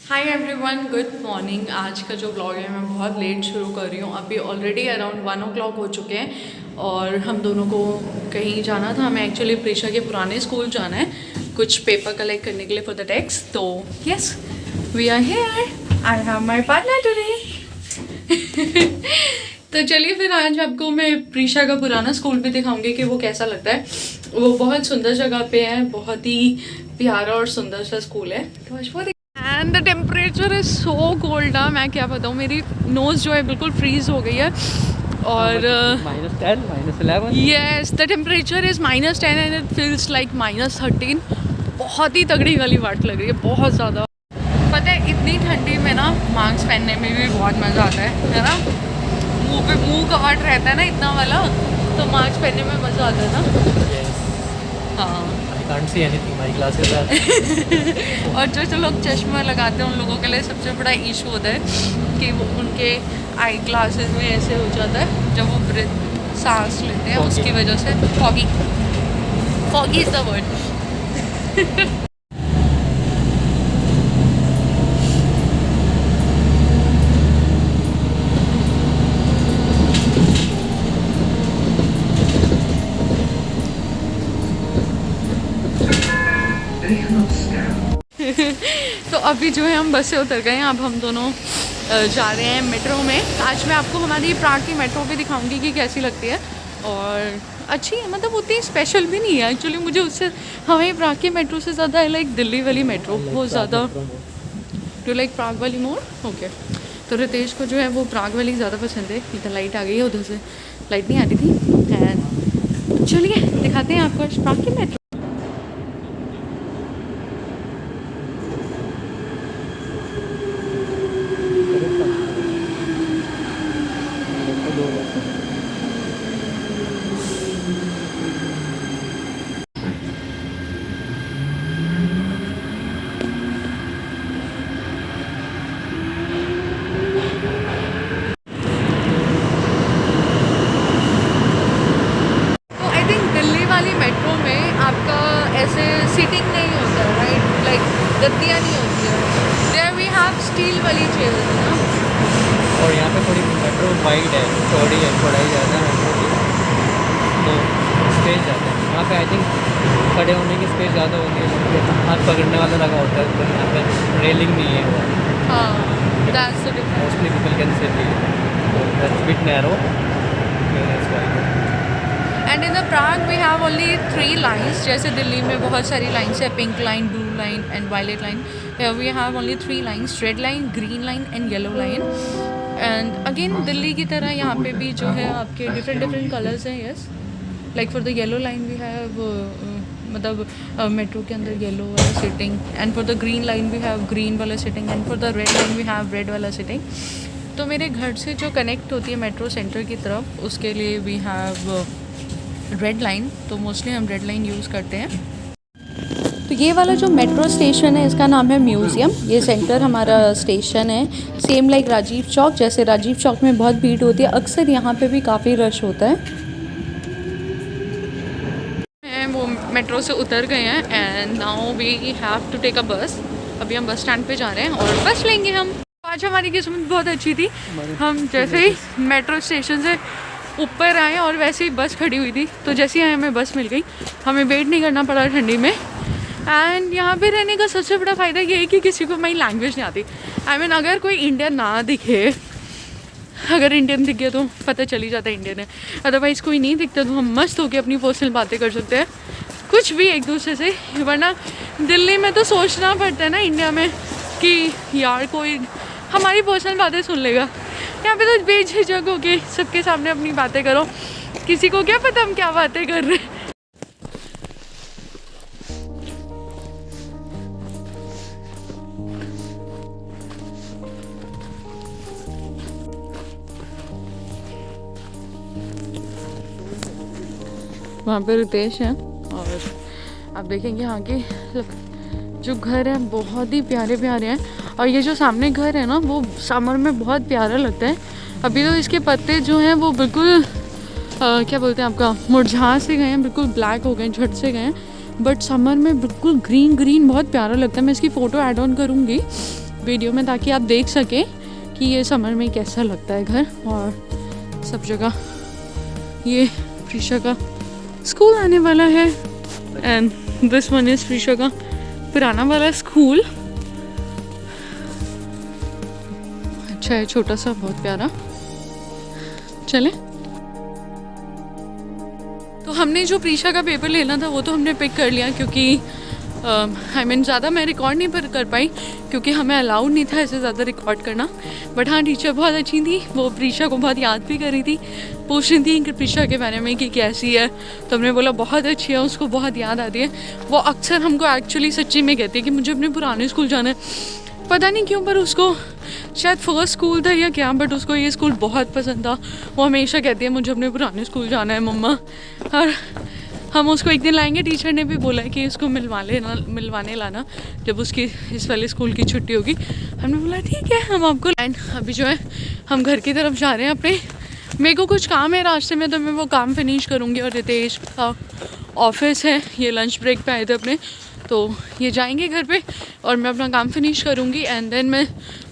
Hi everyone, good morning. आज का जो ब्लॉग है मैं बहुत लेट शुरू कर रही हूँ। अभी ऑलरेडी अराउंड 1 o'clock हो चुके हैं और हम दोनों को कहीं जाना था। हमें एक्चुअली प्रीशा के पुराने स्कूल जाना है कुछ पेपर कलेक्ट करने के लिए फॉर द टेक्स्ट। तो yes, we are here. I have my partner today. तो चलिए फिर आज आपको मैं प्रीशा का पुराना स्कूल भी दिखाऊंगी कि वो कैसा लगता है। वो बहुत सुंदर जगह पे है, बहुत ही प्यारा और सुंदर सा स्कूल है। तो आज वो and the temperature is so cold. मैं क्या बताऊँ, मेरी नोज़ जो है बिल्कुल फ्रीज़ हो गई है। और -10, -11। Yes, the temperature is -10 and it feels like -13। बहुत ही तगड़ी वाली बात लग रही है, बहुत ज़्यादा। पता है इतनी ठंडी में ना मास्क पहनने में भी बहुत मज़ा आता है ना। मुंह पे मुंह कवर्ड रहता है ना इतना वाला, तो मास्क पहनने में मज़ा आता है ना। हाँ, Can't see anything, my glasses are और जो लोग चश्मा लगाते हैं उन लोगों के लिए सबसे बड़ा इशू होता है कि वो उनके आई ग्लासेस में ऐसे हो जाता है जब वो सांस लेते हैं, उसकी वजह से फॉगी इज द वर्ड। तो अभी जो है हम बस से उतर गए हैं। अब हम दोनों जा रहे हैं मेट्रो में। आज मैं आपको हमारी प्राग की मेट्रो भी दिखाऊंगी कि कैसी लगती है। और अच्छी है, मतलब उतनी स्पेशल भी नहीं है एक्चुअली। मुझे उससे हमें प्राग की मेट्रो से ज़्यादा आई लाइक दिल्ली वाली मेट्रो बहुत ज़्यादा। टू लाइक प्राग वाली मोर। ओके, तो रितेश को जो है वो प्राग वाली ज़्यादा पसंद है। इधर लाइट आ गई है, उधर से लाइट नहीं आ रही थी। एंड चलिए दिखाते हैं आपको आज प्राग की मेट्रो। मेट्रो में आपका ऐसे सीटिंग नहीं होता है, राइट? लाइक गद्दियाँ नहीं होती है। देयर वी हैव स्टील वाली चेयर्स ना। और यहाँ पे थोड़ी मेट्रो वाइड है, चौड़ी है, चौड़ाई ज़्यादा है मेट्रो की, तो स्पेस ज़्यादा है यहाँ पे। आई थिंक खड़े होने की स्पेस ज़्यादा होती है, हाथ पकड़ने वाला लगा होता है, तो यहाँ पे रेलिंग नहीं है। हाँ, that's the difference. Mostly people can say that's bit narrow. And in the Prague we have only 3 lines. जैसे दिल्ली में बहुत सारी लाइन्स है, pink line, blue line and violet line. We have only 3 lines, red line, green line and yellow line. And again Delhi की तरह यहाँ पे भी जो है आपके डिफरेंट कलर्स हैं। Yes, like for the yellow line we have मतलब मेट्रो के अंदर येलो वाला seating, and for the green line we have green वाला seating, and for the red line we have red वाला सीटिंग। तो मेरे घर से जो कनेक्ट होती है मेट्रो सेंटर की तरफ, उसके लिए वी हैव रेड लाइन। तो मोस्टली हम रेड लाइन यूज़ करते हैं। तो ये वाला जो मेट्रो स्टेशन है इसका नाम है म्यूज़ियम। ये सेंटर हमारा स्टेशन है, सेम लाइक राजीव चौक। जैसे राजीव चौक में बहुत भीड़ होती है, अक्सर यहाँ पे भी काफ़ी रश होता है। वो मेट्रो से उतर गए हैं and now we have to take a bus. अभी हम बस स्टैंड पे जा रहे हैं और बस लेंगे हम। आज हमारी किस्मत बहुत अच्छी थी, हम जैसे ही मेट्रो स्टेशन से ऊपर आए और वैसे ही बस खड़ी हुई थी, तो जैसे ही हमें बस मिल गई, हमें वेट नहीं करना पड़ा ठंडी में। एंड यहाँ पे रहने का सबसे बड़ा फ़ायदा ये है कि किसी को मेरी लैंग्वेज नहीं आती। आई मीन अगर कोई इंडियन ना दिखे, अगर इंडियन दिख गया तो पता चली जाता है इंडियन है, अदरवाइज़ कोई नहीं दिखता तो हम मस्त होकर अपनी पर्सनल बातें कर सकते हैं, कुछ भी एक दूसरे से। वरना दिल्ली में तो सोचना पड़ता है ना इंडिया में कि यार कोई हमारी पर्सनल बातें सुन लेगा। यहाँ पे तो बेझिझक होके सबके सामने अपनी बातें करो, किसी को क्या पता हम क्या बातें कर रहे हैं। वहाँ पे रितेश है और आप देखेंगे यहाँ के जो घर हैं बहुत ही प्यारे प्यारे हैं। और ये जो सामने घर है ना, वो समर में बहुत प्यारा लगता है। अभी तो इसके पत्ते जो हैं वो बिल्कुल क्या बोलते हैं आपका, मुरझा से गए हैं, बिल्कुल ब्लैक हो गए, झट से गए हैं। बट समर में बिल्कुल ग्रीन ग्रीन बहुत प्यारा लगता है। मैं इसकी फ़ोटो ऐड ऑन करूँगी, वीडियो में, ताकि आप देख सकें कि ये समर में कैसा लगता है घर और सब जगह। ये प्रीशा का स्कूल आने वाला है and this one is Prisha का पुराना वाला स्कूल। अच्छा है, छोटा सा, बहुत प्यारा। चले। तो हमने जो प्रीशा का पेपर लेना था वो तो हमने पिक कर लिया, क्योंकि ज़्यादा मैं रिकॉर्ड नहीं कर पाई क्योंकि हमें अलाउड नहीं था ऐसे ज़्यादा रिकॉर्ड करना। बट हाँ, टीचर बहुत अच्छी थी, वो प्रीशा को बहुत याद भी कर रही थी, पूछ रही थी कि प्रीशा के बारे में कि कैसी है। तो हमने बोला बहुत अच्छी है, उसको बहुत याद आती है। वो अक्सर हमको एक्चुअली सच्ची में कहती है कि मुझे अपने पुराने स्कूल जाना है। पता नहीं क्यों, पर उसको शायद फर्स्ट स्कूल था या क्या, बट उसको ये स्कूल बहुत पसंद था। वो हमेशा कहती है मुझे अपने पुराने स्कूल जाना है मम्मा। और हम उसको एक दिन लाएंगे, टीचर ने भी बोला है कि उसको मिलवाने लाना जब उसकी इस वाले स्कूल की छुट्टी होगी। हमने बोला ठीक है, हम आपको। एंड अभी जो है हम घर की तरफ जा रहे हैं अपने। मेरे को कुछ काम है रास्ते में, तो मैं वो काम फिनिश करूँगी। और रितेश का ऑफिस है, ये लंच ब्रेक पे आए थे अपने, तो ये जाएंगे घर पे और मैं अपना काम फिनिश करूँगी एंड देन मैं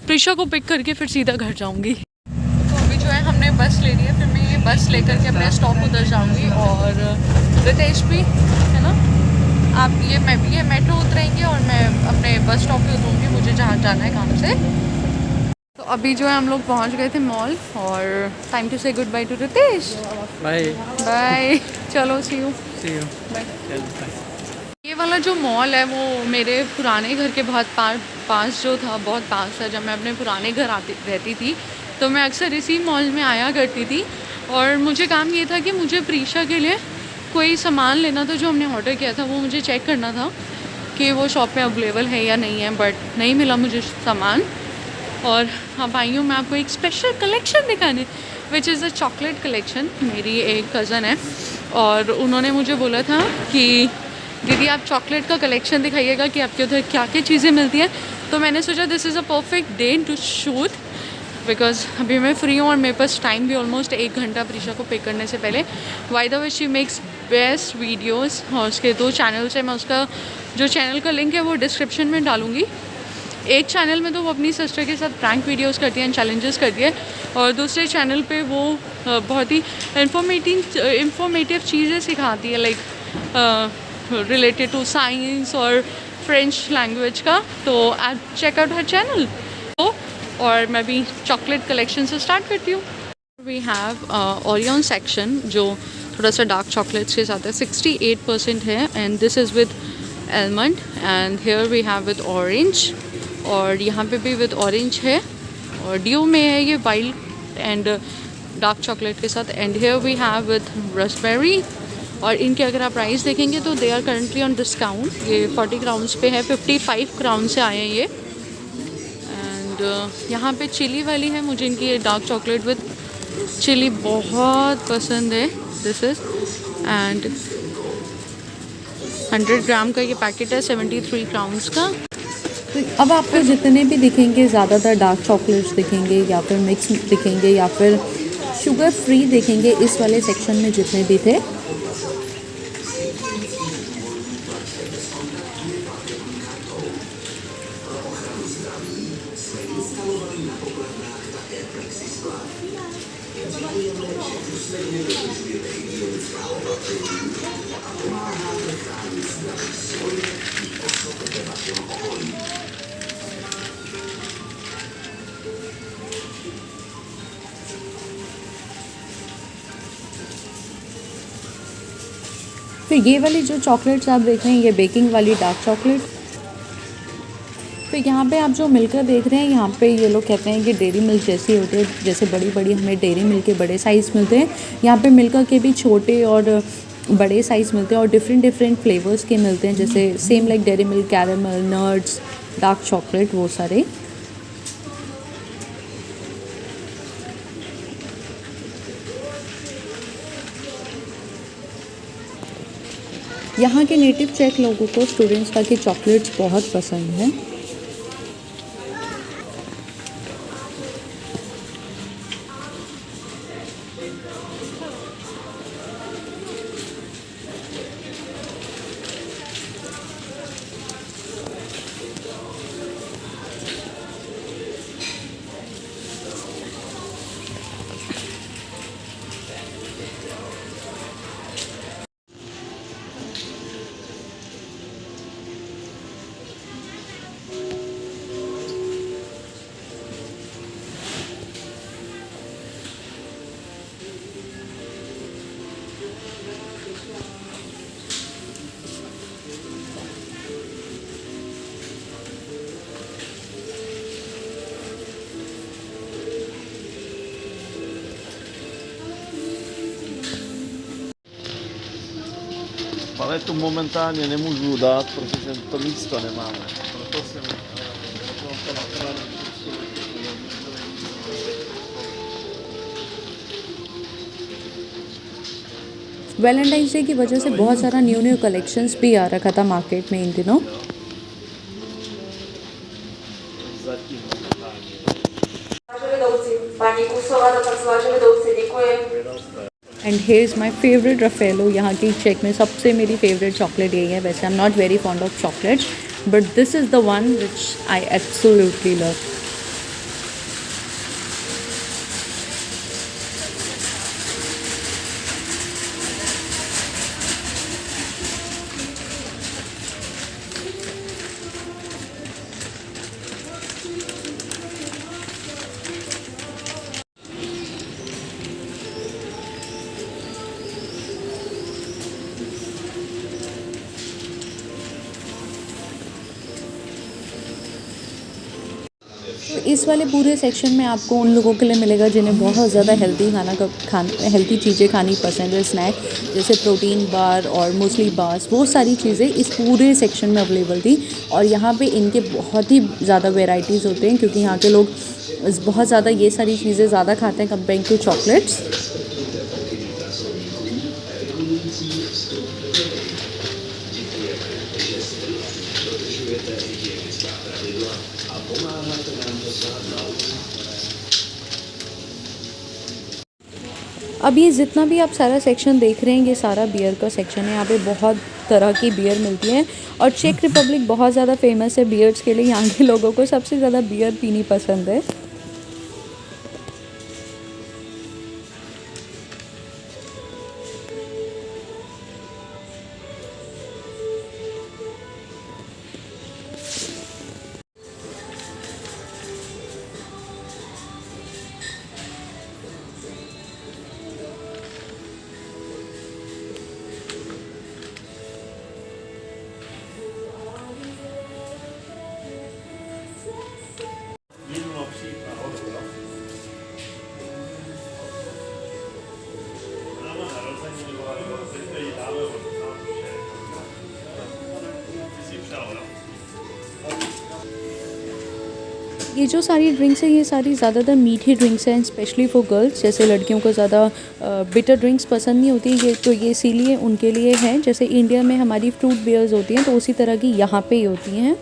प्रीशा को पिक करके फिर सीधा घर जाऊँगी। तो अभी जो है हमने बस ले ली है, फिर मैं ये बस लेकर के अपने स्टॉप उधर जाऊँगी। और रितेश भी है ना, आप मैं भी ये मेट्रो उतरेंगे और मैं अपने बस स्टॉप पे उतरूँगी, मुझे जहाँ जाना है काम से। तो अभी जो है हम लोग पहुँच गए थे मॉल और time to say goodbye to Ritesh. Bye bye, चलो सी यू बाय। ये वाला जो मॉल है वो मेरे पुराने घर के बहुत पास जो था, बहुत पास था। जब मैं अपने पुराने घर रहती थी तो मैं अक्सर इसी मॉल में आया करती थी। और मुझे काम ये था कि मुझे प्रीशा के लिए कोई सामान लेना था जो हमने ऑर्डर किया था, वो मुझे चेक करना था कि वो शॉप में अवेलेबल है या नहीं है। बट नहीं मिला मुझे सामान। और अब आई हूँ मैं आपको एक स्पेशल कलेक्शन दिखाने, which is a chocolate collection. मेरी एक कज़न है और उन्होंने मुझे बोला था कि दीदी आप चॉकलेट का कलेक्शन दिखाइएगा कि आपके उधर क्या क्या चीज़ें मिलती हैं। तो मैंने सोचा this is a perfect day to shoot, because अभी मैं फ्री हूँ और मेरे पास टाइम भी ऑलमोस्ट 1 घंटा प्रीशा को पिक करने से पहले। By the way she makes best videos और उसके 2 चैनल्स है। मैं उसका जो चैनल का लिंक है वो डिस्क्रिप्शन में डालूँगी। एक चैनल में तो वो अपनी सिस्टर के साथ प्रैंक वीडियोस करती है एंड चैलेंजेस करती है, और दूसरे चैनल पे वो बहुत ही इंफॉर्मेटिव चीज़ें सिखाती है, लाइक रिलेटेड टू साइंस और फ्रेंच लैंग्वेज का। तो आप चेक आउट हर चैनल। तो और मैं भी चॉकलेट कलेक्शन से स्टार्ट करती हूँ। वी हैव ओरियन सेक्शन जो थोड़ा सा डार्क चॉकलेट्स के साथ है, 68% है and this is with almond. And here we have with orange, और यहाँ पे भी विद ऑरेंज है और ड्यू में है ये वाइल्ड एंड डार्क चॉकलेट के साथ। And here we have with raspberry. और इनके अगर आप प्राइस देखेंगे तो they are currently on discount. ये 40 क्राउन्स पे है, 55 क्राउन से आए हैं ये। एंड यहाँ पे चिली वाली है, मुझे इनकी ये डार्क चॉकलेट विद चिली बहुत पसंद है। दिस इज़ एंड 100 ग्राम का ये पैकेट है, 73 क्राउन्स का। तो अब आपको जितने भी दिखेंगे ज़्यादातर डार्क चॉकलेट्स दिखेंगे या फिर मिक्स दिखेंगे या फिर शुगर फ्री दिखेंगे इस वाले सेक्शन में जितने भी थे। फिर ये वाली जो चॉकलेट्स आप देख रहे हैं ये बेकिंग वाली डार्क चॉकलेट। फिर यहाँ पे आप जो मिलकर देख रहे हैं यहाँ पे ये लोग कहते हैं कि डेयरी मिल्क जैसी होती है, जैसे बड़ी बड़ी हमें डेयरी मिल्क के बड़े साइज़ मिलते हैं, यहाँ पे मिल्क के भी छोटे और बड़े साइज़ मिलते हैं और डिफरेंट फ्लेवर्स के मिलते हैं, जैसे same like dairy milk, caramel, nuts, dark chocolate, वो सारे। यहाँ के नेटिव चेक लोगों को स्टूडेंट्स का कि चॉकलेट्स बहुत पसंद है। Paletto momentaneo ne musudat, perché sento visto le mame. Valentine's day की वजह से बहुत सारा न्यू न्यू कलेक्शंस भी आ रखा था मार्केट में इन दिनों। And here is my favourite Raffaello. यहाँ की चेक में सबसे मेरी फेवरेट चॉकलेट यही है। वैसे I am not very fond of chocolate, but this is the one which I absolutely love. तो इस वाले पूरे सेक्शन में आपको उन लोगों के लिए मिलेगा जिन्हें बहुत ज़्यादा हेल्दी चीज़ें खानी पसंद है, स्नैक जैसे प्रोटीन बार और मूसली बार्स, वो सारी चीज़ें इस पूरे सेक्शन में अवेलेबल थी। और यहाँ पे इनके बहुत ही ज़्यादा वेराइटीज़ होते हैं क्योंकि यहाँ के लोग बहुत ज़्यादा ये सारी चीज़ें ज़्यादा खाते हैं कंपेयरिंग टू चॉकलेट्स। अब ये जितना भी आप सारा सेक्शन देख रहे हैं ये सारा बियर का सेक्शन है। यहाँ पे बहुत तरह की बियर मिलती है और चेक रिपब्लिक बहुत ज़्यादा फेमस है बियर्स के लिए। यहाँ के लोगों को सबसे ज़्यादा बियर पीनी पसंद है। ये जो सारी ड्रिंक्स हैं ये सारी ज़्यादातर मीठी ड्रिंक्स हैं, स्पेशली फॉर गर्ल्स। जैसे लड़कियों को ज़्यादा बिटर ड्रिंक्स पसंद नहीं होती ये, तो ये इसीलिए उनके लिए है। जैसे इंडिया में हमारी फ्रूट बियर्स होती हैं तो उसी तरह की यहाँ पे ही होती हैं।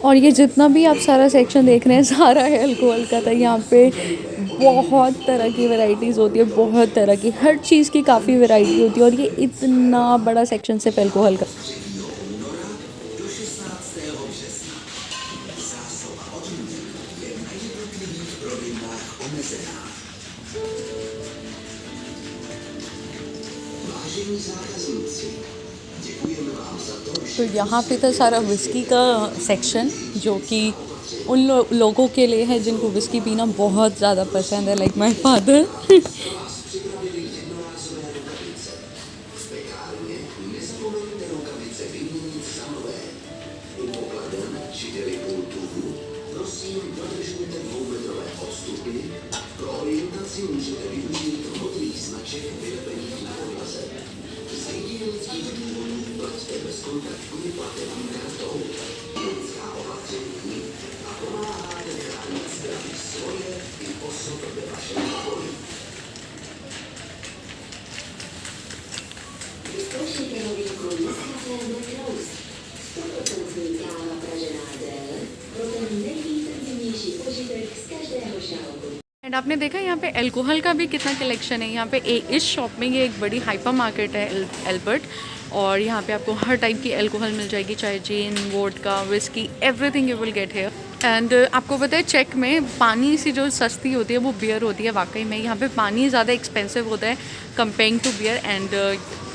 और ये जितना भी आप सारा सेक्शन देख रहे हैं सारा है अल्कोहल का था। यहाँ पे बहुत तरह की वैरायटीज़ होती है, बहुत तरह की, हर चीज़ की काफ़ी वैरायटी होती है। और ये इतना बड़ा सेक्शन सिर्फ अल्कोहल का। तो यहाँ पे था सारा विस्की का सेक्शन जो कि उन लोगों के लिए है जिनको विस्की पीना बहुत ज़्यादा पसंद है, लाइक माय फादर। एंड आपने देखा यहाँ पे अल्कोहल का भी कितना कलेक्शन है। यहाँ पे इस शॉप में ये एक बड़ी हाइपर मार्केट है एल्बर्ट, और यहाँ पे आपको हर टाइप की अल्कोहल मिल जाएगी, चाहे gin, vodka, whisky, everything you will get here. And आपको पता है चेक में पानी सी जो सस्ती होती है वो बियर होती है। वाकई में यहाँ पे पानी ज़्यादा एक्सपेंसिव होता है कंपेयरिंग टू बियर। एंड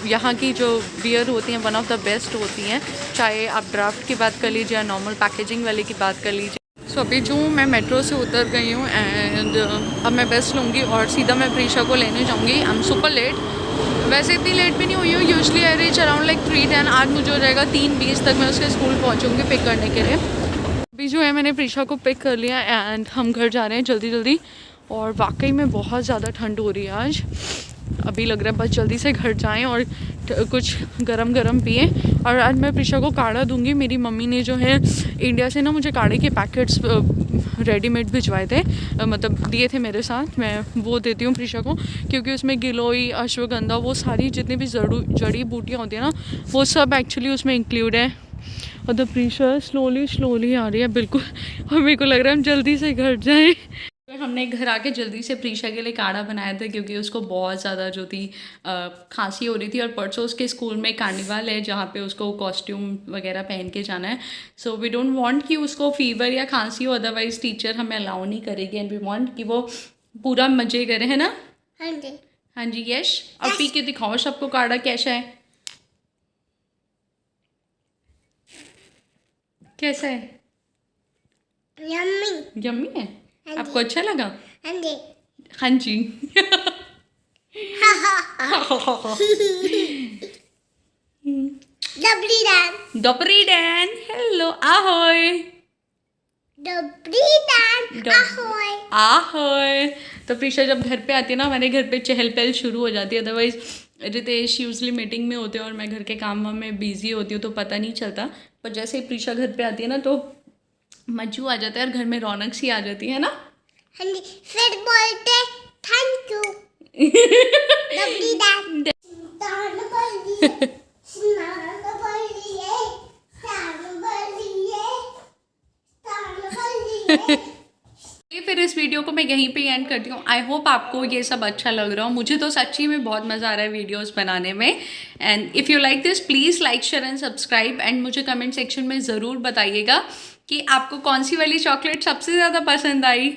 यहाँ की जो बियर होती हैं वन ऑफ द बेस्ट होती हैं, चाहे आप ड्राफ्ट की बात कर लीजिए या नॉर्मल पैकेजिंग वाले की बात कर लीजिए। सो अभी जो मैं मेट्रो से उतर गई हूँ एंड अब मैं बस लूँगी और सीधा मैं प्रीशा को लेने जाऊँगी। आई एम सुपर लेट, वैसे इतनी लेट भी नहीं हुई हूँ, usually I reach around like 3:10। आज मुझे हो जाएगा 3:20 तक मैं उसके स्कूल पहुँचूँगी पिक करने के लिए। अभी जो है मैंने प्रीशा को पिक कर लिया एंड हम घर जा रहे हैं जल्दी जल्दी। और वाकई में बहुत ज़्यादा ठंड हो रही है आज। अभी लग रहा है बस जल्दी से घर जाएं और कुछ गरम गरम पिए। और आज मैं प्रीशा को काढ़ा दूंगी। मेरी मम्मी ने जो है इंडिया से ना मुझे काढ़े के पैकेट्स रेडीमेड भिजवाए थे, मतलब दिए थे मेरे साथ। मैं वो देती हूँ प्रीशा को क्योंकि उसमें गिलोई, अश्वगंधा, वो सारी जितनी भी जड़ी बूटियाँ होती हैं ना, वो सब एक्चुअली उसमें इंक्लूड है। और द प्रीशा स्लोली आ रही है बिल्कुल। और मेरे को लग रहा है हम जल्दी से घर जाएँ। हमने घर आके जल्दी से प्रीशा के लिए काढ़ा बनाया था क्योंकि उसको बहुत ज़्यादा जो थी खांसी हो रही थी। और परसों उसके स्कूल में कार्निवाल है जहाँ पे उसको कॉस्ट्यूम वगैरह पहन के जाना है। सो वी डोंट वांट कि उसको फीवर या खांसी हो, अदरवाइज टीचर हमें अलाउ नहीं करेगी। एंड वी वांट कि वो पूरा मज़े करे, है ना? हाँ जी, हाँ जी, यश। अब पी के दिखाओ सबको काढ़ा कैसा है, कैसा है? यम्मी। यम्मी है? हाँ आपको अच्छा लगा? हाँ जी। हाँ जी। डबली डैन। डबरी डैन, हेलो, ahoy। डबली डैन, ahoy। ahoy। तो प्रीशा जब घर पे आती है ना, हमारे घर पे चहल पहल शुरू हो जाती है। अदरवाइज रितेश यूजली मीटिंग में होते हैं और मैं घर के काम में बिजी होती हूँ तो पता नहीं चलता। पर जैसे ही प्रीशा घर पे आती है ना तो मज्जू आ जाता है और घर में रौनक सी आ जाती है ना। हाँ जी, फिर बोलते थैंक यू डबली डैन। स्नान कर लिए, स्नान कर लिए, स्नान कर लिए, स्नान कर लिए। फिर इस वीडियो को मैं यहीं पे एंड करती हूँ। आई होप आपको ये सब अच्छा लग रहा हो। मुझे तो सच्ची में बहुत मज़ा आ रहा है वीडियोस बनाने में। And if you like this please like, share and subscribe. And मुझे कमेंट सेक्शन में ज़रूर बताइएगा कि आपको कौन सी वाली चॉकलेट सबसे ज़्यादा पसंद आई।